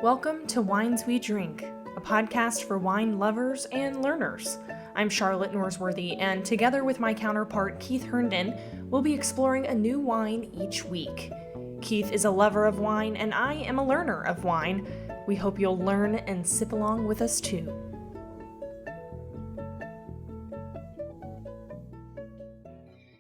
Welcome to Wines We Drink, a podcast for wine lovers and learners. I'm Charlotte Norsworthy, and together with my counterpart Keith Herndon, we'll be exploring a new wine each week. Keith is a lover of wine, and I am a learner of wine. We hope you'll learn and sip along with us too.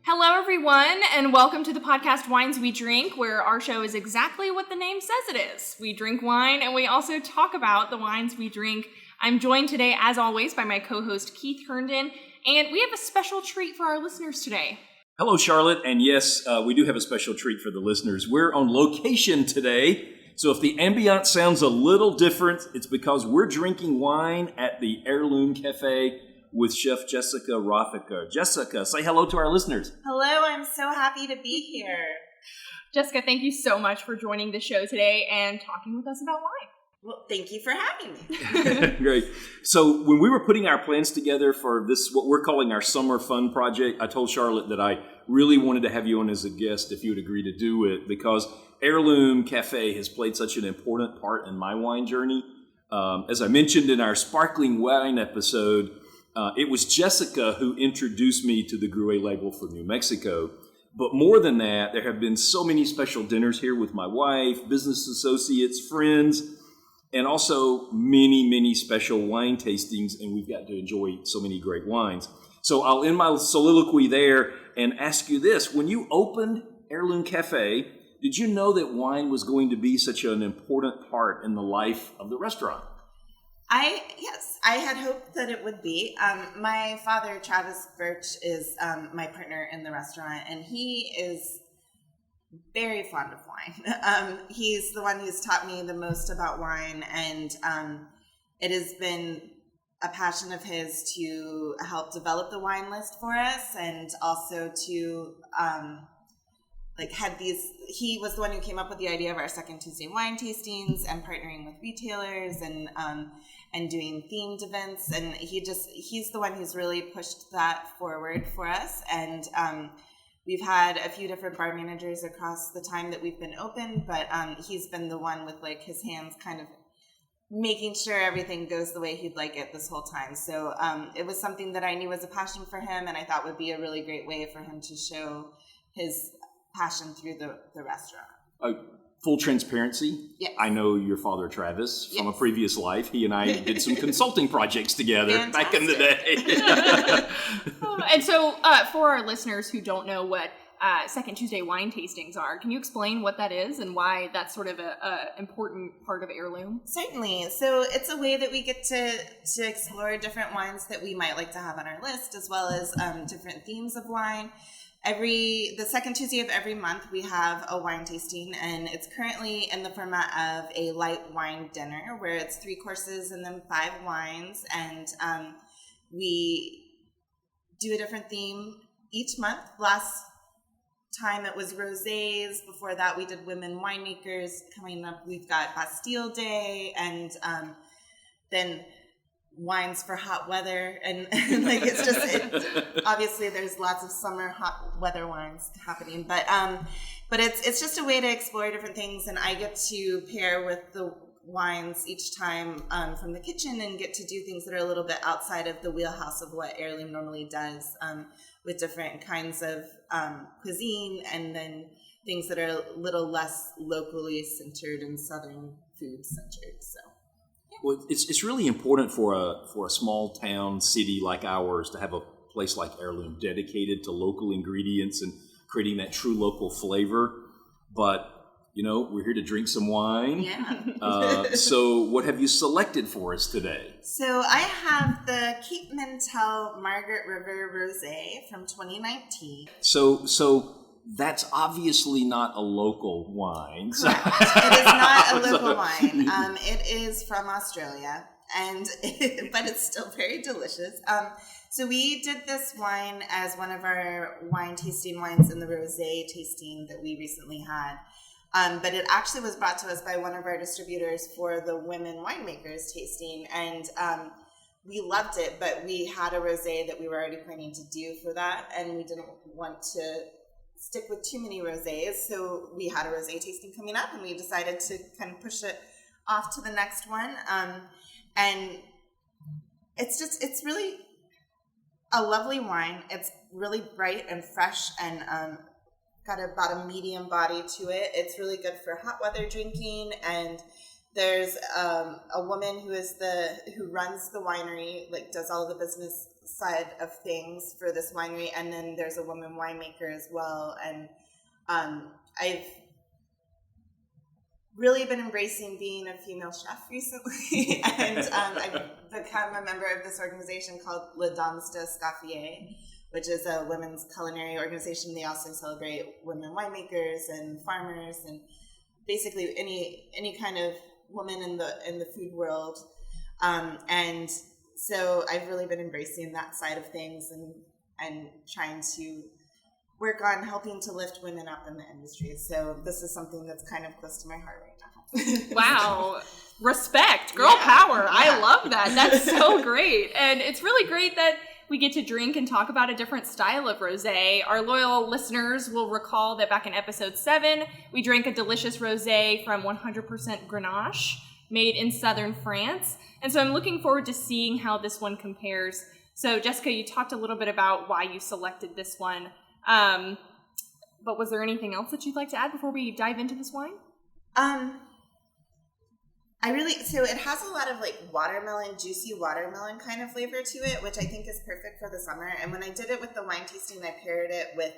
Hello, everyone, and welcome to the podcast Wines We Drink, where our show is exactly what the name says it is. We drink wine, and we also talk about the wines we drink. I'm joined today, as always, by my co-host Keith Herndon, and we have a special treat for our listeners today. Hello, Charlotte, and yes, we do have a special treat for the listeners. We're on location today, so if the ambiance sounds a little different, it's because we're drinking wine at the Heirloom Cafe with Chef Jessica Rothacker. Jessica, say hello to our listeners. Hello, I'm so happy to be here. Jessica, thank you so much for joining the show today and talking with us about wine. Well, thank you for having me. Great. So when we were putting our plans together for this, what we're calling our summer fun project, I told Charlotte that I really wanted to have you on as a guest if you would agree to do it, because Heirloom Cafe has played such an important part in my wine journey. As I mentioned in our sparkling wine episode, it was Jessica who introduced me to the Gruet label for New Mexico. But more than that, there have been so many special dinners here with my wife, business associates, friends, and also many, many special wine tastings, and we've got to enjoy so many great wines. So I'll end my soliloquy there and ask you this. When you opened Heirloom Cafe, did you know that wine was going to be such an important part in the life of the restaurant? Yes, I had hoped that it would be. My father, Travis Birch, is my partner in the restaurant, and he is very fond of wine. He's the one who's taught me the most about wine, and it has been a passion of his to help develop the wine list for us, and also to he was the one who came up with the idea of our second Tuesday wine tastings and partnering with retailers and doing themed events, and he's the one who's really pushed that forward for us. And we've had a few different bar managers across the time that we've been open, but he's been the one with his hands kind of making sure everything goes the way he'd like it this whole time. So it was something that I knew was a passion for him, and I thought would be a really great way for him to show his passion through the restaurant. Full transparency, yes. I know your father, Travis, from a previous life. He and I did some consulting projects together back in the day. And so for our listeners who don't know what Second Tuesday wine tastings are, can you explain what that is and why that's sort of a important part of Heirloom? Certainly. So it's a way that we get to explore different wines that we might like to have on our list, as well as different themes of wine. The second Tuesday of every month, we have a wine tasting, and it's currently in the format of a light wine dinner where it's 3 courses and then 5 wines, and we do a different theme each month. Last time it was rosés. Before that, we did women winemakers. Coming up, we've got Bastille Day, and then wines for hot weather, and obviously there's lots of summer hot weather wines happening, but it's just a way to explore different things, and I get to pair with the wines each time from the kitchen and get to do things that are a little bit outside of the wheelhouse of what Heirloom normally does, with different kinds of cuisine, and then things that are a little less locally centered and southern food centered. So well, it's really important for a small town city like ours to have a place like Heirloom dedicated to local ingredients and creating that true local flavor. But we're here to drink some wine. Yeah. So what have you selected for us today? So I have the Keep Mintel Margaret River Rosé from 2019. So that's obviously not a local wine. Correct. It is not a local wine. It is from Australia, but it's still very delicious. So we did this wine as one of our wine tasting wines in the rosé tasting that we recently had. But it actually was brought to us by one of our distributors for the women winemakers tasting, and we loved it, but we had a rosé that we were already planning to do for that, and we didn't want to stick with too many rosés, so we had a rosé tasting coming up, and we decided to kind of push it off to the next one. And it's really a lovely wine. It's really bright and fresh and got about a medium body to it. It's really good for hot weather drinking. And there's a woman who runs the winery, like does all the business side of things for this winery. And then there's a woman winemaker as well. And I've really been embracing being a female chef recently, and I've become a member of this organization called Les Dames d'Escoffier, which is a women's culinary organization. They also celebrate women winemakers and farmers, and basically any kind of woman in the food world. And so I've really been embracing that side of things and trying to work on helping to lift women up in the industry. So this is something that's kind of close to my heart right now. Wow. Respect. Girl power. I love that. That's so great. And it's really great that we get to drink and talk about a different style of rosé. Our loyal listeners will recall that back in episode 7, we drank a delicious rosé from 100% Grenache, made in southern France. And so I'm looking forward to seeing how this one compares. So Jessica, you talked a little bit about why you selected this one. But was there anything else that you'd like to add before we dive into this wine? So it has a lot of like juicy watermelon kind of flavor to it, which I think is perfect for the summer. And when I did it with the wine tasting, I paired it with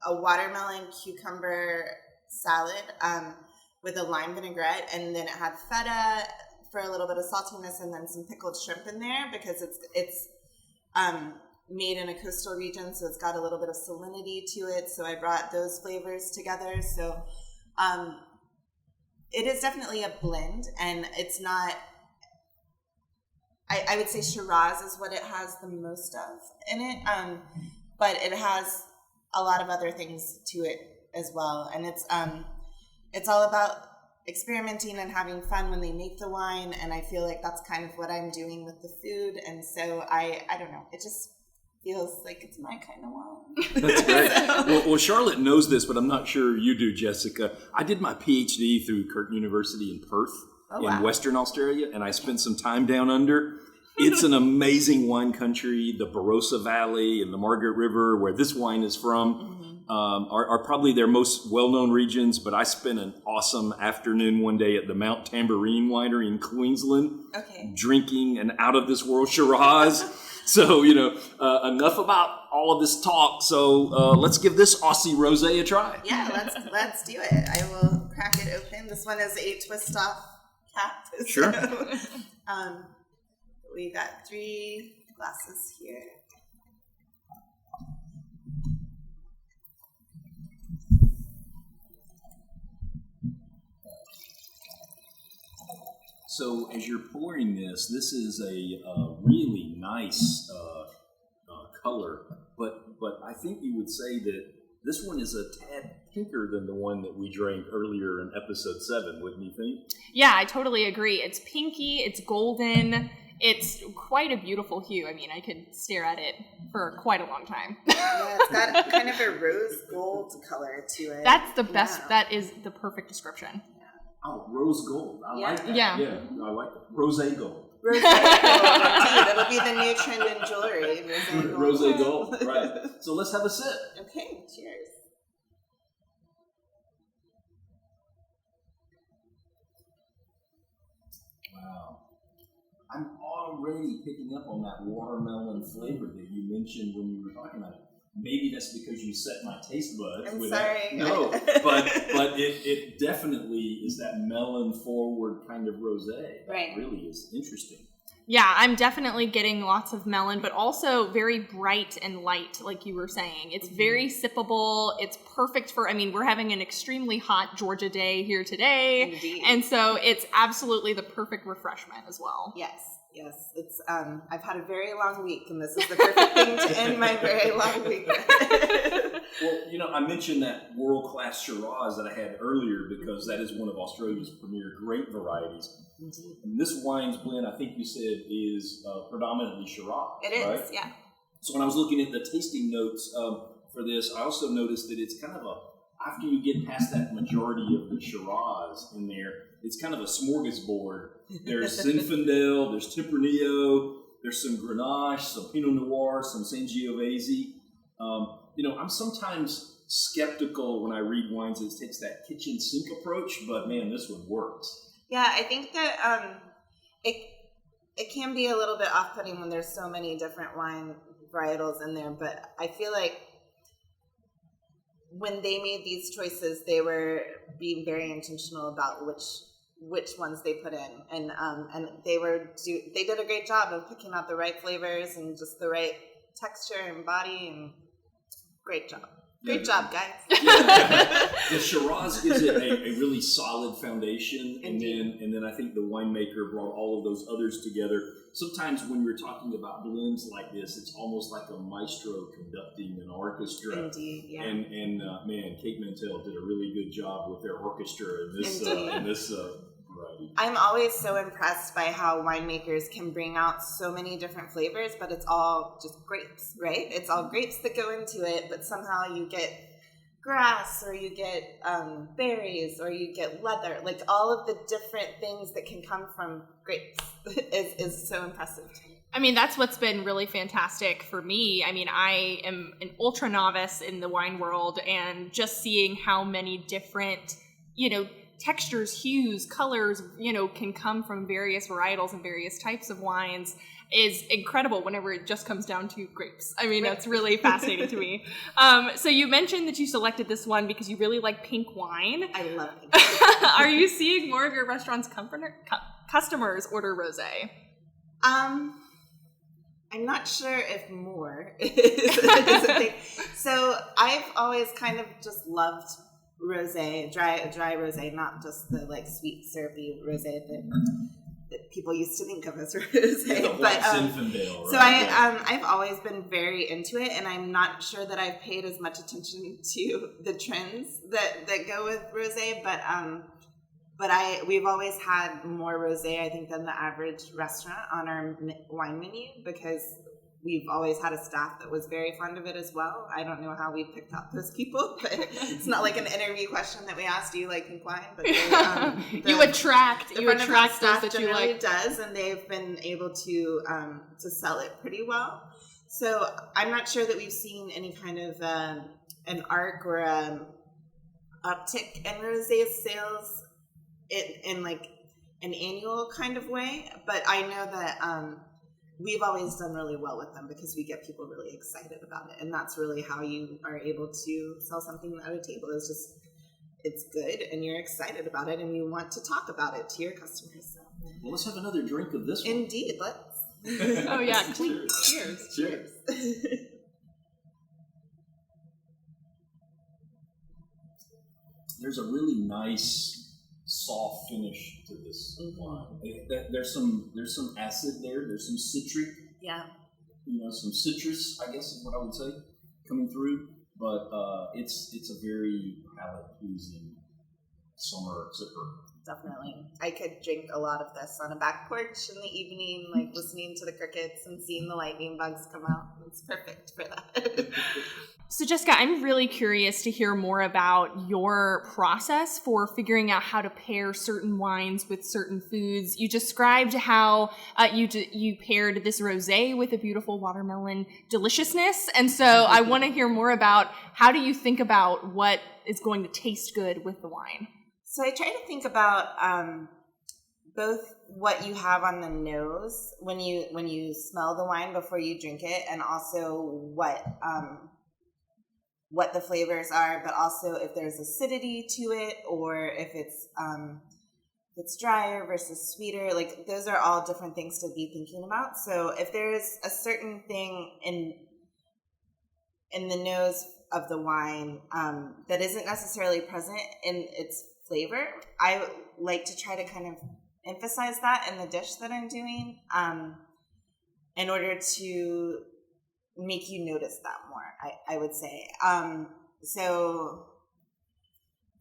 a watermelon cucumber salad, with a lime vinaigrette, and then it had feta for a little bit of saltiness, and then some pickled shrimp in there because it's made in a coastal region, so it's got a little bit of salinity to it. So I brought those flavors together. So it is definitely a blend, and it's not, I would say Shiraz is what it has the most of in it, but it has a lot of other things to it as well. And it's all about experimenting and having fun when they make the wine, and I feel like that's kind of what I'm doing with the food. And so I don't know, it just feels like it's my kind of wine. That's great. Well, Charlotte knows this, but I'm not sure you do, Jessica. I did my PhD through Curtin University in Perth in Western Australia, and I spent some time down under. It's an amazing wine country. The Barossa Valley and the Margaret River, where this wine is from, are probably their most well-known regions, but I spent an awesome afternoon one day at the Mount Tambourine Winery in Queensland, drinking an out-of-this-world Shiraz. So, enough about all of this talk. So let's give this Aussie rosé a try. Yeah, let's do it. I will crack it open. This one is a twist-off cap. Sure. So, we got 3 glasses here. So as you're pouring this is a really nice color, but I think you would say that this one is a tad pinker than the one that we drank earlier in episode 7, wouldn't you think? Yeah, I totally agree. It's pinky, it's golden, it's quite a beautiful hue. I mean, I could stare at it for quite a long time. Yeah, it's got kind of a rose gold color to it. That's the best, that is the perfect description. Oh, rose gold. I like that. Yeah. Yeah, I like it. Rosé gold. Rosé gold, that'll be the new trend in jewelry. Rosé gold, right. So let's have a sip. Okay, cheers. Wow. I'm already picking up on that watermelon flavor that you mentioned when you were talking about it. Maybe that's because you set my taste buds. I'm sorry. No, but it definitely is that melon forward kind of rosé. Right. That really is interesting. Yeah, I'm definitely getting lots of melon, but also very bright and light, like you were saying. It's very sippable. It's perfect for, we're having an extremely hot Georgia day here today. Indeed. And so it's absolutely the perfect refreshment as well. Yes. It's I've had a very long week, and this is the perfect thing to end my very long week. Well, I mentioned that world-class Shiraz that I had earlier because that is one of Australia's premier grape varieties. Indeed. And this wine's blend, I think you said, is predominantly Shiraz. It is, right? yeah. So when I was looking at the tasting notes for this, I also noticed that it's kind of after you get past that majority of the Shiraz in there, it's kind of a smorgasbord. There's Zinfandel, there's Tempranillo, there's some Grenache, some Pinot Noir, some Sangiovese. I'm sometimes skeptical when I read wines that takes that kitchen sink approach, but man, this one works. Yeah, I think that it can be a little bit off-putting when there's so many different wine varietals in there, but I feel like when they made these choices, they were being very intentional about which ones they put in, and they did a great job of picking out the right flavors and just the right texture and body, and great job. Great job, guys. The Shiraz gives it a really solid foundation, and then I think the winemaker brought all of those others together. Sometimes when you're talking about blends like this, it's almost like a maestro conducting an orchestra. Indeed, yeah. And man, Kate Mantell did a really good job with their orchestra in this variety. I'm always so impressed by how winemakers can bring out so many different flavors, but it's all just grapes, right? It's all grapes that go into it, but somehow you get grass, or you get berries, or you get leather. Like all of the different things that can come from grapes is so impressive to me. I mean, that's what's been really fantastic for me. I mean, I am an ultra novice in the wine world, and just seeing how many different, textures, hues, colors, can come from various varietals and various types of wines is incredible whenever it just comes down to grapes. I mean, that's really fascinating to me. So you mentioned that you selected this one because you really like pink wine. I love pink wine. Are you seeing more of your restaurant's customers order rosé? I'm not sure if more is a thing. So I've always kind of just loved rosé, dry rosé, not just the like sweet syrupy rosé that people used to think of as rosé. But Zinfandel, right? So I've always been very into it, and I'm not sure that I've paid as much attention to the trends that go with rosé, but we've always had more rosé, I think, than the average restaurant on our wine menu, because we've always had a staff that was very fond of it as well. I don't know how we picked out those people, but it's not like an interview question that we asked, do you like pink wine? But you attract those that you like. Does, and they've been able to sell it pretty well. So I'm not sure that we've seen any kind of an arc or uptick in rosé sales in like an annual kind of way, but I know that we've always done really well with them because we get people really excited about it, and that's really how you are able to sell something at a table. Is just it's good, and you're excited about it, and you want to talk about it to your customers. So. Well, let's have another drink of this one. Indeed, let's. Oh yeah, Cheers. Cheers. There's a really nice soft finish to this wine. There's some acid there. There's some citric. Yeah. Some citrus, I guess is what I would say, coming through. But it's a very palate pleasing summer sipper. Definitely. I could drink a lot of this on a back porch in the evening, like listening to the crickets and seeing the lightning bugs come out. It's perfect for that. So Jessica, I'm really curious to hear more about your process for figuring out how to pair certain wines with certain foods. You described how you paired this rosé with a beautiful watermelon deliciousness. And so I want to hear more about how do you think about what is going to taste good with the wine? So I try to think about both what you have on the nose when you smell the wine before you drink it, and also what the flavors are, but also if there's acidity to it, or if it's drier versus sweeter. Like those are all different things to be thinking about. So if there's a certain thing in the nose of the wine that isn't necessarily present in its flavor, I like to try to kind of emphasize that in the dish that I'm doing in order to make you notice that more, I would say. So,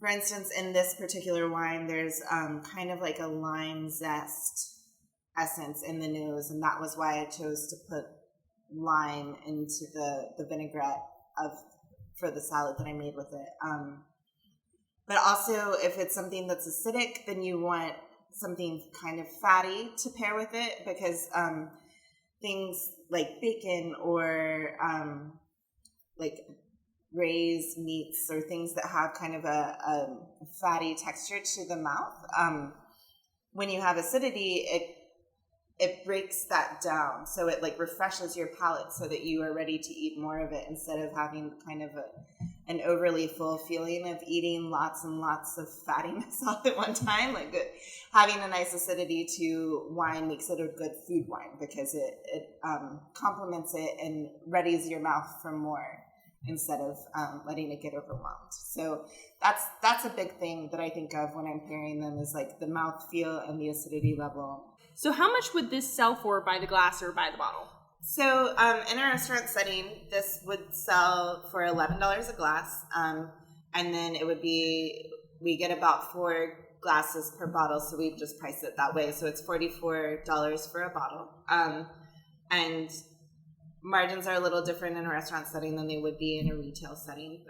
for instance, in this particular wine, there's kind of like a lime zest essence in the nose, and that was why I chose to put lime into the vinaigrette for the salad that I made with it. But also, if it's something that's acidic, then you want something kind of fatty to pair with it, because things like bacon or like raised meats or things that have kind of a fatty texture to the mouth, when you have acidity, it breaks that down, so it like refreshes your palate so that you are ready to eat more of it, instead of having kind of an overly full feeling of eating lots and lots of fattiness all at one time. Like having a nice acidity to wine makes it a good food wine, because it complements it and readies your mouth for more, instead of letting it get overwhelmed. So that's a big thing that I think of when I'm pairing them, is like the mouth feel and the acidity level. So how much would this sell for by the glass or by the bottle? So in a restaurant setting, this would sell for $11 a glass. And then it would be, we get about 4 glasses per bottle, so we just price it that way. So it's $44 for a bottle. And margins are a little different in a restaurant setting than they would be in a retail setting,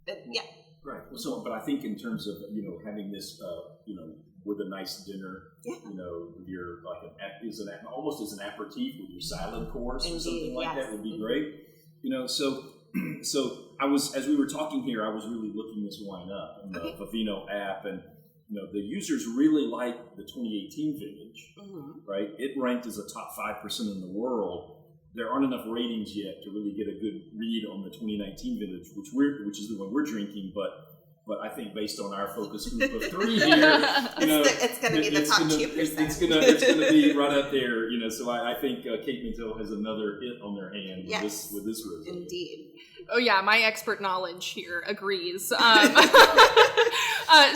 but yeah. Right. So, but I think in terms of, having this, with a nice dinner, with your, like, almost as an aperitif with your salad course. Indeed, or something like that would be great. So I was, as we were talking here, I was really looking this wine up on the Vivino app, and, the users really like the 2018 vintage, right? It ranked as a top 5% in the world. There aren't enough ratings yet to really get a good read on the 2019 vintage, which is the one we're drinking. But I think based on our focus group of 3 here, it's going to be the top 2%. It's going to be right up there. So I think Kate Mintel has another hit on their hand with this rosé. Indeed. Oh yeah, my expert knowledge here agrees.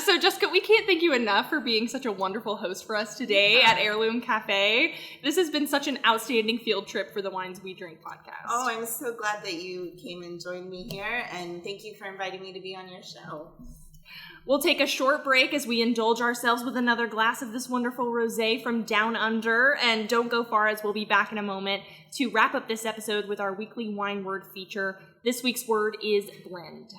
So Jessica, we can't thank you enough for being such a wonderful host for us today at Heirloom Cafe. This has been such an outstanding field trip for the Wines We Drink podcast. Oh, I'm so glad that you came and joined me here, and thank you for inviting me to be on your show. We'll take a short break as we indulge ourselves with another glass of this wonderful rosé from Down Under, and don't go far, as we'll be back in a moment to wrap up this episode with our weekly wine word feature. This week's word is blend.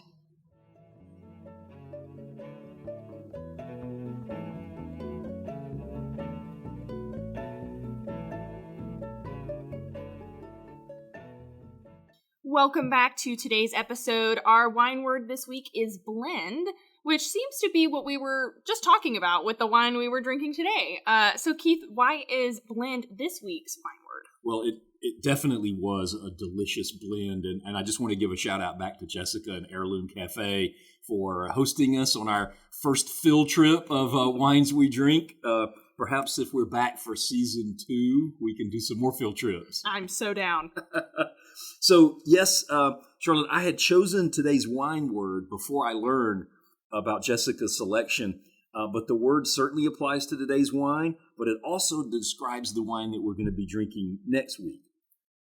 Welcome back to today's episode. Our wine word this week is blend, which seems to be what we were just talking about with the wine we were drinking today. So Keith, why is blend this week's wine word? Well, it definitely was a delicious blend, and I just want to give a shout out back to Jessica and Heirloom Cafe for hosting us on our first field trip of Wines We Drink. Perhaps if we're back for season 2, we can do some more field trips. I'm so down. So, yes, Charlotte, I had chosen today's wine word before I learned about Jessica's selection, but the word certainly applies to today's wine, but it also describes the wine that we're going to be drinking next week.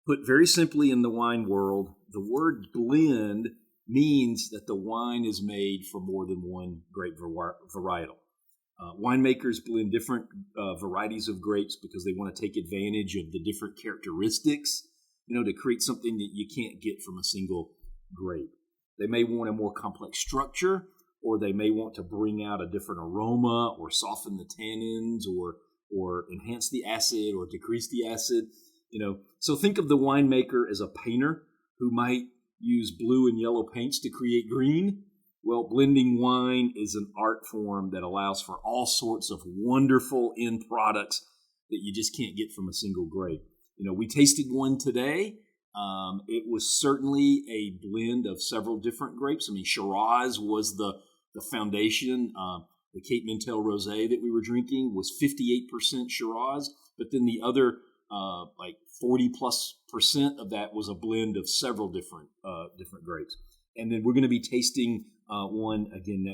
Put very simply in the wine world, the word blend means that the wine is made from more than one grape varietal. Winemakers blend different varieties of grapes because they want to take advantage of the different characteristics, to create something that you can't get from a single grape. They may want a more complex structure, or they may want to bring out a different aroma or soften the tannins or enhance the acid or decrease the acid. So think of the winemaker as a painter who might use blue and yellow paints to create green. Well, blending wine is an art form that allows for all sorts of wonderful end products that you just can't get from a single grape. We tasted one today. It was certainly a blend of several different grapes. I mean, Shiraz was the foundation. The Kate Mintel Rosé that we were drinking was 58% Shiraz, but then the other 40+% of that was a blend of several different grapes. And then we're going to be tasting one again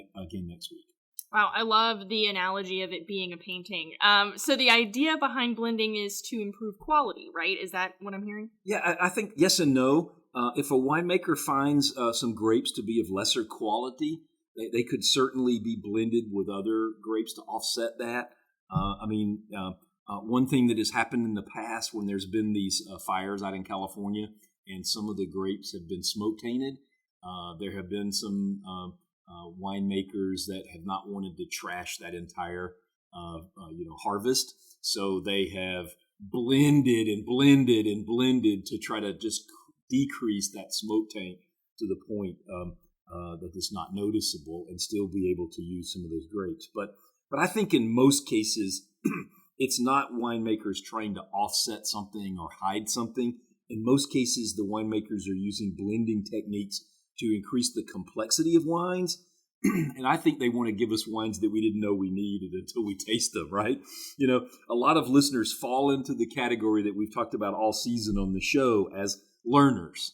next week. Wow, I love the analogy of it being a painting. So the idea behind blending is to improve quality, right? Is that what I'm hearing? Yeah, I think yes and no. If a winemaker finds some grapes to be of lesser quality, they could certainly be blended with other grapes to offset that. One thing that has happened in the past when there's been these fires out in California and some of the grapes have been smoke tainted, there have been some winemakers that have not wanted to trash that entire harvest. So they have blended and blended and blended to try to just decrease that smoke taint to the point that it's not noticeable and still be able to use some of those grapes. But I think in most cases, it's not winemakers trying to offset something or hide something. In most cases, the winemakers are using blending techniques to increase the complexity of wines. And I think they want to give us wines that we didn't know we needed until we taste them, right? You know, a lot of listeners fall into the category that we've talked about all season on the show as learners.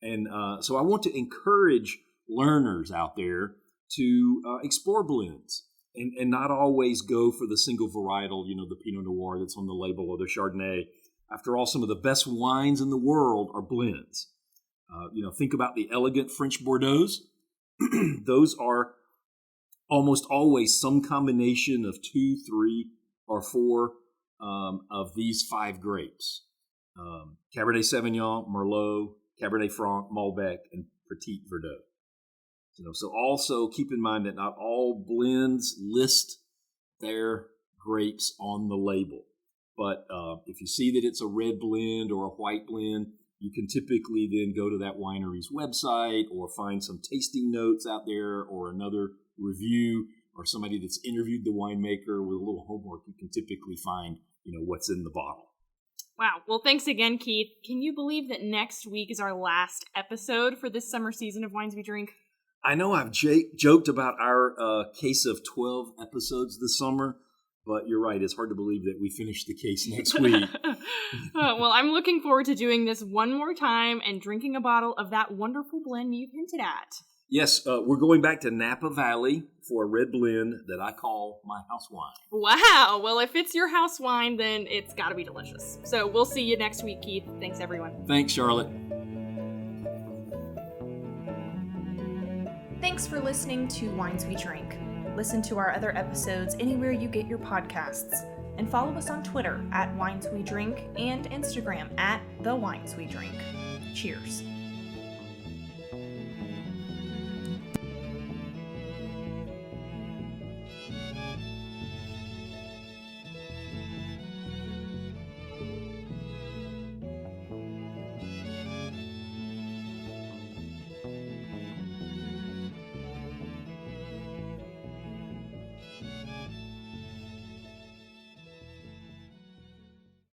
And so I want to encourage learners out there to explore blends and not always go for the single varietal, the Pinot Noir that's on the label or the Chardonnay. After all, some of the best wines in the world are blends. Think about the elegant French Bordeauxs. Those are almost always some combination of 2, 3, or 4 of these 5 grapes. Cabernet Sauvignon, Merlot, Cabernet Franc, Malbec, and Petit Verdot. So also keep in mind that not all blends list their grapes on the label. But if you see that it's a red blend or a white blend, you can typically then go to that winery's website or find some tasting notes out there or another review or somebody that's interviewed the winemaker with a little homework. You can typically find, what's in the bottle. Wow. Well, thanks again, Keith. Can you believe that next week is our last episode for this summer season of Wines We Drink? I know I've joked about our case of 12 episodes this summer, but you're right. It's hard to believe that we finished the case next week. Well, I'm looking forward to doing this one more time and drinking a bottle of that wonderful blend you've hinted at. Yes, we're going back to Napa Valley for a red blend that I call my house wine. Wow. Well, if it's your house wine, then it's got to be delicious. So we'll see you next week, Keith. Thanks, everyone. Thanks, Charlotte. Thanks for listening to Wines We Drink. Listen to our other episodes anywhere you get your podcasts. And follow us on Twitter @WinesWeDrink and Instagram @TheWinesWeDrink. Cheers.